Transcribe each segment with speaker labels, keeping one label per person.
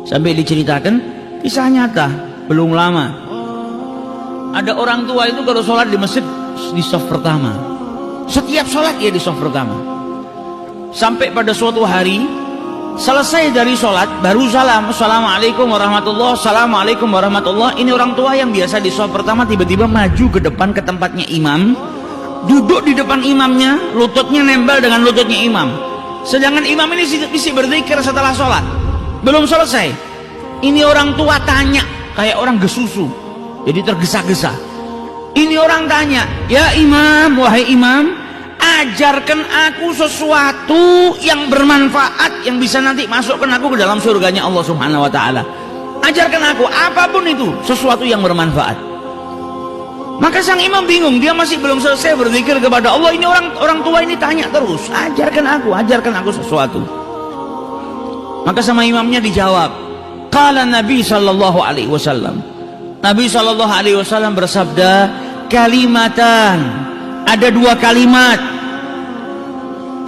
Speaker 1: Sampai diceritakan kisah nyata belum lama. Ada orang tua itu kalau sholat di masjid di shaf pertama. Setiap sholat dia di shaf pertama. Sampai pada suatu hari selesai dari sholat baru salam, assalamualaikum warahmatullah, assalamualaikum warahmatullah. Ini orang tua yang biasa di shaf pertama tiba-tiba maju ke depan ke tempatnya imam, duduk di depan imamnya, lututnya nempel dengan lututnya imam. Sedangkan imam ini bisa berzikir setelah sholat. Belum selesai, ini orang tua tanya kayak orang gesusu, jadi tergesa-gesa. Ini orang tanya, ya imam, wahai imam, ajarkan aku sesuatu yang bermanfaat yang bisa nanti masukkan aku ke dalam surganya Allah Subhanahu wa ta'ala. Ajarkan aku apapun itu, sesuatu yang bermanfaat. Maka sang imam bingung, dia masih belum selesai berzikir kepada Allah. Ini orang tua ini tanya terus, ajarkan aku sesuatu. Maka sama imamnya dijawab, qala Nabi sallallahu alaihi wasallam. Nabi sallallahu alaihi wasallam bersabda, kalimatan, ada dua kalimat,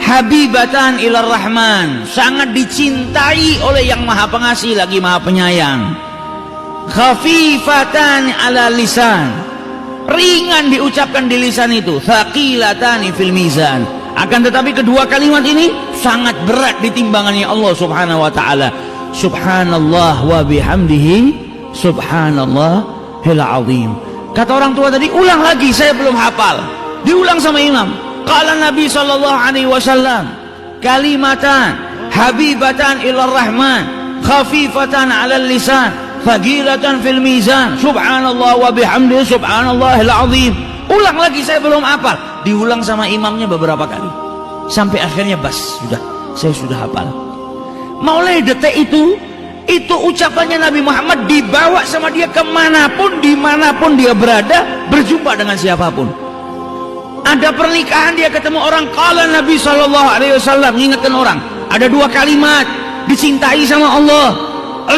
Speaker 1: habibatan ilar rahman, sangat dicintai oleh yang maha pengasih lagi maha penyayang. Khafifatan ala lisan, ringan diucapkan di lisan itu. Thaqilatani fil mizan, akan tetapi kedua kalimat ini sangat berat di timbangannya Allah Subhanahu wa ta'ala. Subhanallah wa bihamdihi subhanallahil azim. Kata orang tua tadi, ulang lagi, saya belum hafal. Diulang sama imam. Qala Nabi sallallahu alaihi wasallam, kalimatan habibatan ilar rahman, khafifatan 'alal lisan, thaqilatan fil mizan, subhanallah wa bihamdihi subhanallahil azim. Ulang lagi, saya belum hafal. Diulang sama imamnya beberapa kali sampai akhirnya sudah, saya sudah hafal. Mulai detik itu ucapannya Nabi Muhammad dibawa sama dia kemanapun, dimanapun dia berada, berjumpa dengan siapapun. Ada pernikahan dia ketemu orang, qala Nabi sallallahu alaihi wasallam, ingatkan orang, ada dua kalimat dicintai sama Allah,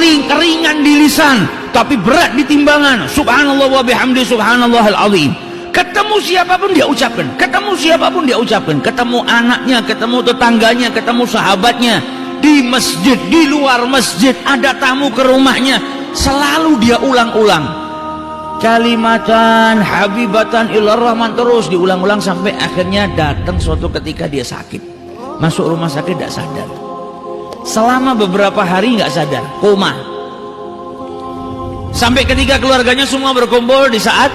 Speaker 1: ringan di lisan tapi berat di timbangan. Subhanallah wa bihamdi subhanallahil azim. Ketemu siapapun dia ucapkan, ketemu siapapun dia ucapkan, ketemu anaknya, ketemu tetangganya, ketemu sahabatnya, di masjid, di luar masjid, ada tamu ke rumahnya, selalu dia ulang-ulang kalimatan habibatan ilar rahman, terus diulang-ulang sampai akhirnya datang suatu ketika dia sakit, masuk rumah sakit tidak sadar, selama beberapa hari nggak sadar, koma. Sampai ketika keluarganya semua berkumpul, di saat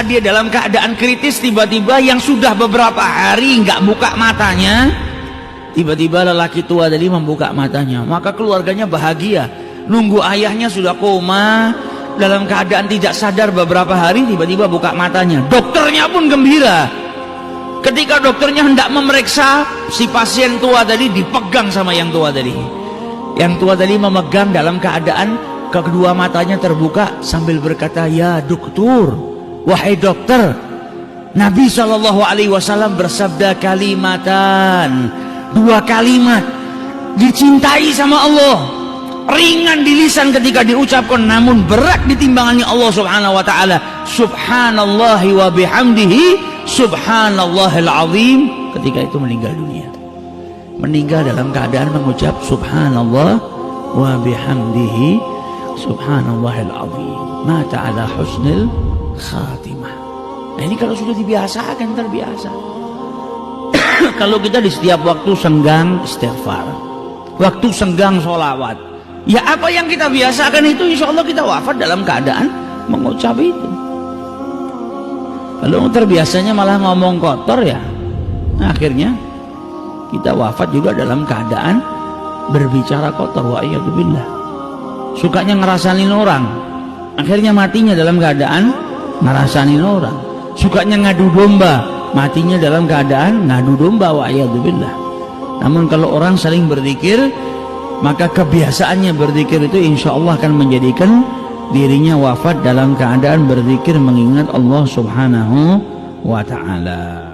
Speaker 1: dia dalam keadaan kritis, tiba-tiba yang sudah beberapa hari nggak buka matanya, tiba-tiba lelaki tua tadi membuka matanya. Maka keluarganya bahagia, nunggu ayahnya sudah koma dalam keadaan tidak sadar beberapa hari, tiba-tiba buka matanya. Dokternya pun gembira. Ketika dokternya hendak memeriksa, si pasien tua tadi dipegang sama yang tua tadi. Yang tua tadi memegang dalam keadaan kedua matanya terbuka sambil berkata, ya dokter, wahai dokter, Nabi sallallahu alaihi wasallam bersabda kalimatan, dua kalimat dicintai sama Allah, ringan di lisan ketika diucapkan namun berat di timbangannya Allah Subhanahu wa ta'ala. Subhanallahi wa bihamdihi subhanallahil azim. Ketika itu meninggal dunia, meninggal dalam keadaan mengucap subhanallah wa bihamdihi subhanallahil azim, mata ala husnil khatimah. Nah ini kalau sudah dibiasakan, terbiasa. Kalau kita di setiap waktu senggang istighfar, waktu senggang sholawat, ya apa yang kita biasakan itu, insya Allah kita wafat dalam keadaan mengucap itu. Kalau terbiasanya malah ngomong kotor, ya akhirnya kita wafat juga dalam keadaan berbicara kotor. Wa'iyadzubillah. Sukanya ngerasanin orang, akhirnya matinya dalam keadaan ngerasanin orang. Sukanya ngadu domba, matinya dalam keadaan ngadu domba. Wa'iyadzubillah. Namun kalau orang saling berzikir, maka kebiasaannya berzikir itu insya Allah akan menjadikan dirinya wafat dalam keadaan berzikir mengingat Allah Subhanahu wa ta'ala.